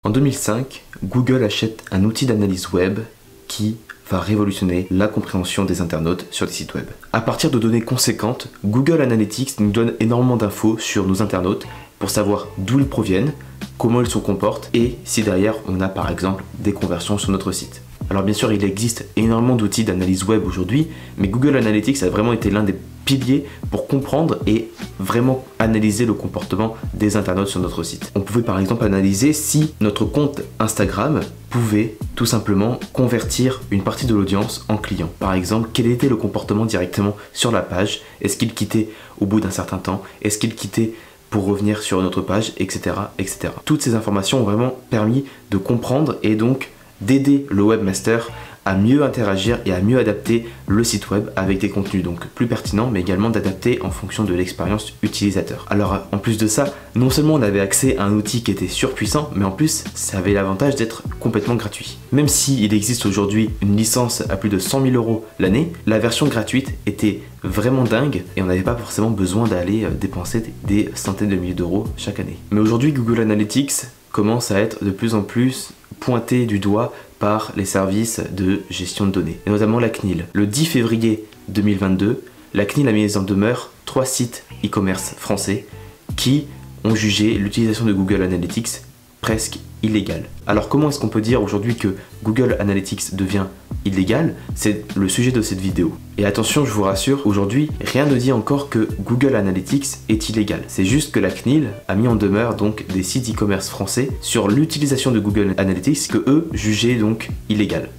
En 2005, Google achète un outil d'analyse web qui va révolutionner la compréhension des internautes sur des sites web. À partir de données conséquentes, Google Analytics nous donne énormément d'infos sur nos internautes pour savoir d'où ils proviennent, comment ils se comportent et si derrière on a par exemple des conversions sur notre site. Alors bien sûr, il existe énormément d'outils d'analyse web aujourd'hui, mais Google Analytics a vraiment été l'un des piliers pour comprendre et vraiment analyser le comportement des internautes sur notre site. On pouvait par exemple analyser si notre compte Instagram pouvait tout simplement convertir une partie de l'audience en clients. Par exemple, quel était le comportement directement sur la page? Est-ce qu'il quittait au bout d'un certain temps? Est-ce qu'il quittait pour revenir sur une autre page, etc., etc. Toutes ces informations ont vraiment permis de comprendre et donc d'aider le webmaster à mieux interagir et à mieux adapter le site web avec des contenus donc plus pertinents, mais également d'adapter en fonction de l'expérience utilisateur. Alors en plus de ça, non seulement on avait accès à un outil qui était surpuissant, mais en plus ça avait l'avantage d'être complètement gratuit. Même s'il existe aujourd'hui une licence à plus de 100 000 € l'année, la version gratuite était vraiment dingue et on n'avait pas forcément besoin d'aller dépenser des centaines de milliers d'euros chaque année. Mais aujourd'hui, Google Analytics commence à être de plus en plus pointé du doigt par les services de gestion de données, et notamment la CNIL. Le 10 février 2022, la CNIL a mis en demeure 3 sites e-commerce français qui ont jugé l'utilisation de Google Analytics presque illégale. Alors comment est-ce qu'on peut dire aujourd'hui que Google Analytics devient illégal? C'est le sujet de cette vidéo. Et attention, je vous rassure, aujourd'hui, rien ne dit encore que Google Analytics est illégal. C'est juste que la CNIL a mis en demeure donc des sites e-commerce français sur l'utilisation de Google Analytics que eux jugeaient donc illégal.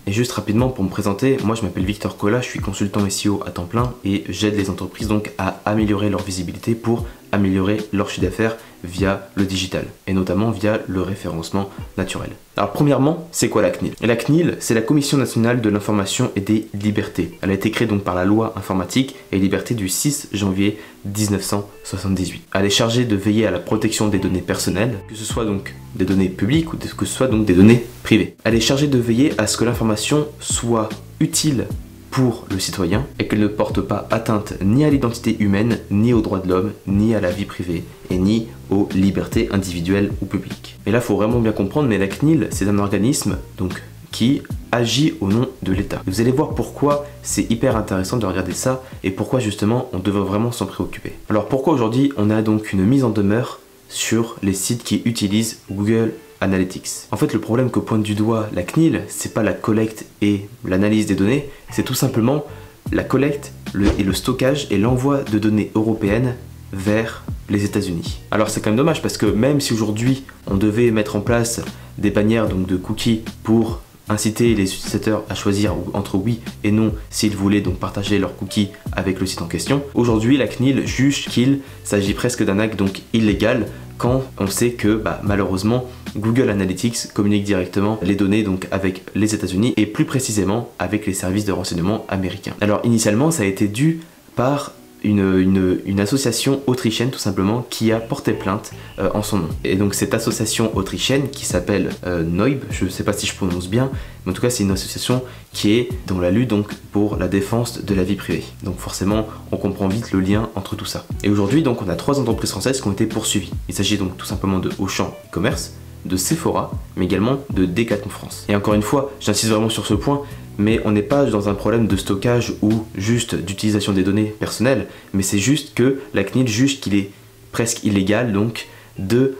Et juste rapidement pour me présenter, moi je m'appelle Victor Cola, je suis consultant SEO à temps plein et j'aide les entreprises donc à améliorer leur visibilité pour améliorer leur chiffre d'affaires via le digital et notamment via le référencement naturel. Alors premièrement, c'est quoi la CNIL? La CNIL, c'est la Commission nationale de l'information et des libertés. Elle a été créée donc par la loi informatique et liberté du 6 janvier 1978. Elle est chargée de veiller à la protection des données personnelles, que ce soit donc des données publiques ou que ce soit donc des données privées. Elle est chargée de veiller à ce que l'information soit utile pour le citoyen et qu'elle ne porte pas atteinte ni à l'identité humaine, ni aux droits de l'homme, ni à la vie privée et ni aux libertés individuelles ou publiques. Et là, il faut vraiment bien comprendre, mais la CNIL, c'est un organisme donc qui agit au nom de l'État. Vous allez voir pourquoi c'est hyper intéressant de regarder ça et pourquoi justement on devrait vraiment s'en préoccuper. Alors pourquoi aujourd'hui on a donc une mise en demeure sur les sites qui utilisent Google Analytics? En fait, le problème que pointe du doigt la CNIL, c'est pas la collecte et l'analyse des données, c'est tout simplement la collecte et le stockage et l'envoi de données européennes vers les États-Unis. Alors c'est quand même dommage parce que même si aujourd'hui on devait mettre en place des bannières donc de cookies pour inciter les utilisateurs à choisir entre oui et non s'ils voulaient donc partager leurs cookies avec le site en question, aujourd'hui la CNIL juge qu'il s'agit presque d'un acte donc illégal quand on sait que malheureusement Google Analytics communique directement les données donc avec les États-Unis et plus précisément avec les services de renseignement américains. Alors initialement ça a été dû par une association autrichienne tout simplement qui a porté plainte en son nom. Et donc cette association autrichienne qui s'appelle NOIB, je ne sais pas si je prononce bien, mais en tout cas c'est une association qui est dans la lutte donc pour la défense de la vie privée. Donc forcément on comprend vite le lien entre tout ça. Et aujourd'hui donc on a 3 entreprises françaises qui ont été poursuivies. Il s'agit donc tout simplement de Auchan e-commerce, de Sephora, mais également de Decathlon France. Et encore une fois, j'insiste vraiment sur ce point, mais on n'est pas dans un problème de stockage ou juste d'utilisation des données personnelles, mais c'est juste que la CNIL juge qu'il est presque illégal donc de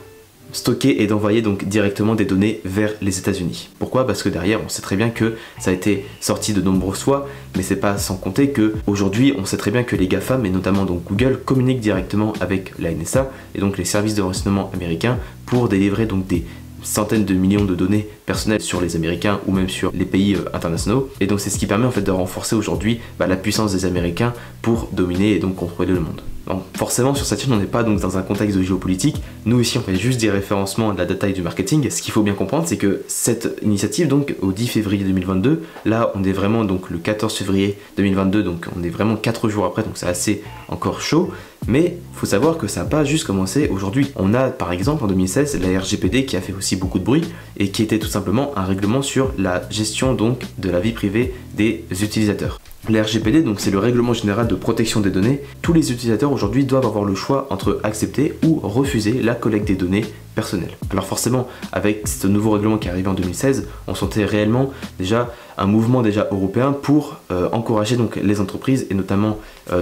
stocker et d'envoyer donc directement des données vers les États-Unis. Pourquoi? Parce que derrière on sait très bien que ça a été sorti de nombreuses fois, mais c'est pas sans compter que aujourd'hui on sait très bien que les GAFAM et notamment donc Google communiquent directement avec la NSA et donc les services de renseignement américains pour délivrer donc des centaines de millions de données personnelles sur les Américains ou même sur les pays internationaux. Et donc c'est ce qui permet en fait de renforcer aujourd'hui la puissance des Américains pour dominer et donc contrôler le monde. Donc forcément sur cette chaîne on n'est pas donc dans un contexte de géopolitique, nous ici on fait juste des référencements de la data et du marketing. Ce qu'il faut bien comprendre c'est que cette initiative donc au 10 février 2022, là on est vraiment donc le 14 février 2022, donc on est vraiment 4 jours après, donc c'est assez encore chaud. Mais il faut savoir que ça n'a pas juste commencé aujourd'hui. On a par exemple en 2016 la RGPD qui a fait aussi beaucoup de bruit et qui était tout simplement un règlement sur la gestion donc de la vie privée des utilisateurs. Le RGPD, donc c'est le règlement général de protection des données. Tous les utilisateurs aujourd'hui doivent avoir le choix entre accepter ou refuser la collecte des données personnelles. Alors forcément, avec ce nouveau règlement qui est arrivé en 2016, on sentait réellement déjà un mouvement déjà européen pour encourager donc les entreprises et notamment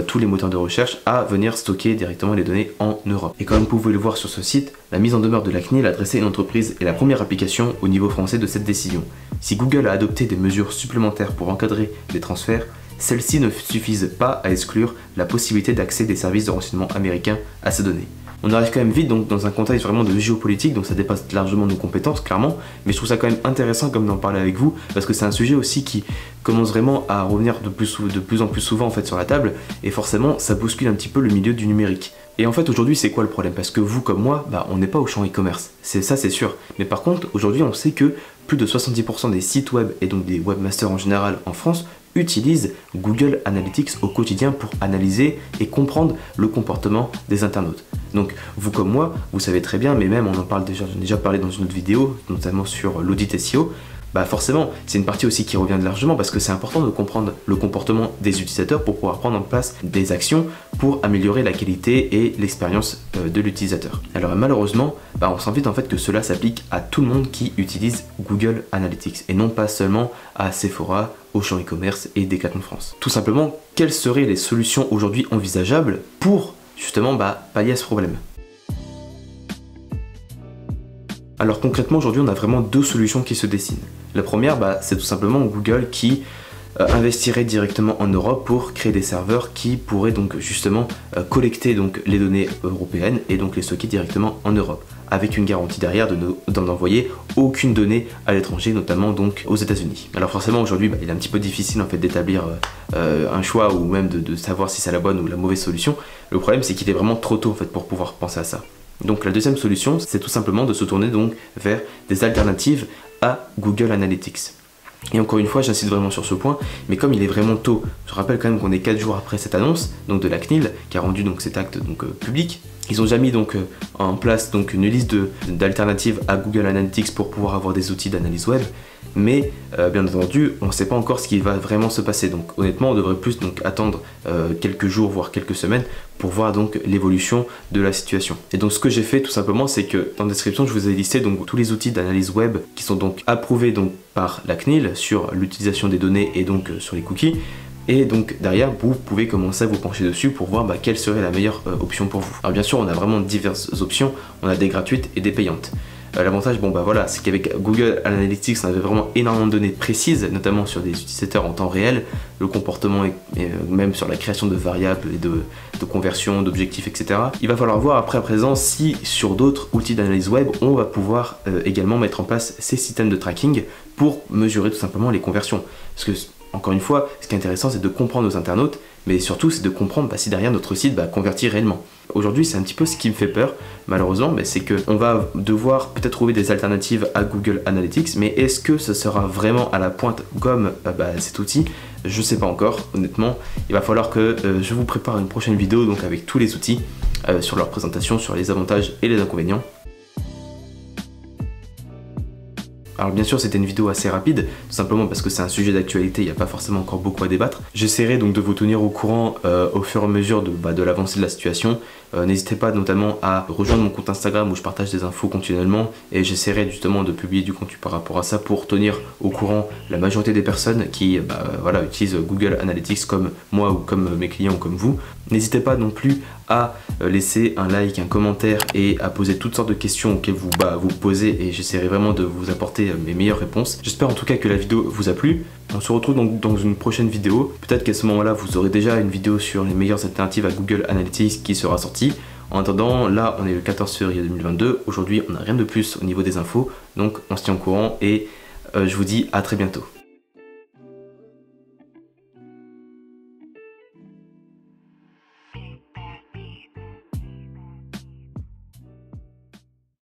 tous les moteurs de recherche à venir stocker directement les données en Europe. Et comme vous pouvez le voir sur ce site, la mise en demeure de la CNIL adressée à une entreprise est la première application au niveau français de cette décision. Si Google a adopté des mesures supplémentaires pour encadrer les transferts, celles-ci ne suffisent pas à exclure la possibilité d'accès des services de renseignement américains à ces données. On arrive quand même vite donc dans un contexte vraiment de géopolitique, donc ça dépasse largement nos compétences clairement, mais je trouve ça quand même intéressant comme d'en parler avec vous, parce que c'est un sujet aussi qui commence vraiment à revenir de plus en plus souvent en fait sur la table, et forcément ça bouscule un petit peu le milieu du numérique. Et en fait aujourd'hui c'est quoi le problème? Parce que vous comme moi, on n'est pas au champ e-commerce, c'est sûr. Mais par contre aujourd'hui on sait que plus de 70% des sites web et donc des webmasters en général en France utilisent Google Analytics au quotidien pour analyser et comprendre le comportement des internautes. Donc vous comme moi, vous savez très bien, mais même on en parle déjà, j'en ai déjà parlé dans une autre vidéo, notamment sur l'audit SEO, forcément c'est une partie aussi qui revient largement parce que c'est important de comprendre le comportement des utilisateurs pour pouvoir prendre en place des actions pour améliorer la qualité et l'expérience de l'utilisateur. Alors malheureusement, on sent vite en fait que cela s'applique à tout le monde qui utilise Google Analytics et non pas seulement à Sephora, Auchan e-commerce et Decathlon France. Tout simplement, quelles seraient les solutions aujourd'hui envisageables pour justement pallier à ce problème? Alors concrètement aujourd'hui on a vraiment deux solutions qui se dessinent. La première c'est tout simplement Google qui investirait directement en Europe pour créer des serveurs qui pourraient donc justement collecter donc les données européennes et donc les stocker directement en Europe, avec une garantie derrière d'en envoyer aucune donnée à l'étranger, notamment donc aux États-Unis. Alors forcément aujourd'hui il est un petit peu difficile en fait d'établir un choix ou même de savoir si c'est la bonne ou la mauvaise solution. Le problème c'est qu'il est vraiment trop tôt en fait pour pouvoir penser à ça. Donc la deuxième solution c'est tout simplement de se tourner donc vers des alternatives à Google Analytics. Et encore une fois, j'insiste vraiment sur ce point, mais comme il est vraiment tôt, je rappelle quand même qu'on est 4 jours après cette annonce donc de la CNIL qui a rendu donc cet acte public. Ils ont déjà mis donc en place donc une liste d'alternatives à Google Analytics pour pouvoir avoir des outils d'analyse web, mais bien entendu, on ne sait pas encore ce qui va vraiment se passer. Donc honnêtement, on devrait plus donc attendre quelques jours voire quelques semaines pour voir donc l'évolution de la situation. Et donc ce que j'ai fait tout simplement, c'est que dans la description, je vous ai listé donc tous les outils d'analyse web qui sont donc approuvés donc par la CNIL sur l'utilisation des données et donc sur les cookies. Et donc derrière vous pouvez commencer à vous pencher dessus pour voir quelle serait la meilleure option pour vous. Alors bien sûr on a vraiment diverses options, on a des gratuites et des payantes. L'avantage c'est qu'avec Google Analytics on avait vraiment énormément de données précises, notamment sur des utilisateurs en temps réel, le comportement et même sur la création de variables et de conversion, d'objectifs, etc. Il va falloir voir après à présent si sur d'autres outils d'analyse web on va pouvoir également mettre en place ces systèmes de tracking pour mesurer tout simplement les conversions. Parce que encore une fois, ce qui est intéressant, c'est de comprendre nos internautes, mais surtout, c'est de comprendre si derrière notre site convertit réellement. Aujourd'hui, c'est un petit peu ce qui me fait peur, malheureusement, c'est qu'on va devoir peut-être trouver des alternatives à Google Analytics, mais est-ce que ce sera vraiment à la pointe comme cet outil? Je sais pas encore, honnêtement. Il va falloir que je vous prépare une prochaine vidéo donc avec tous les outils, sur leur présentation, sur les avantages et les inconvénients. Alors bien sûr c'était une vidéo assez rapide, tout simplement parce que c'est un sujet d'actualité, il n'y a pas forcément encore beaucoup à débattre. J'essaierai donc de vous tenir au courant au fur et à mesure de l'avancée de la situation. N'hésitez pas notamment à rejoindre mon compte Instagram où je partage des infos continuellement et j'essaierai justement de publier du contenu par rapport à ça pour tenir au courant la majorité des personnes qui utilisent Google Analytics comme moi ou comme mes clients ou comme vous. N'hésitez pas non plus à laisser un like, un commentaire et à poser toutes sortes de questions auxquelles vous posez et j'essaierai vraiment de vous apporter mes meilleures réponses. J'espère en tout cas que la vidéo vous a plu. On se retrouve donc dans une prochaine vidéo. Peut-être qu'à ce moment-là, vous aurez déjà une vidéo sur les meilleures alternatives à Google Analytics qui sera sortie. En attendant, là, on est le 14 février 2022. Aujourd'hui, on n'a rien de plus au niveau des infos. Donc, on se tient au courant et je vous dis à très bientôt.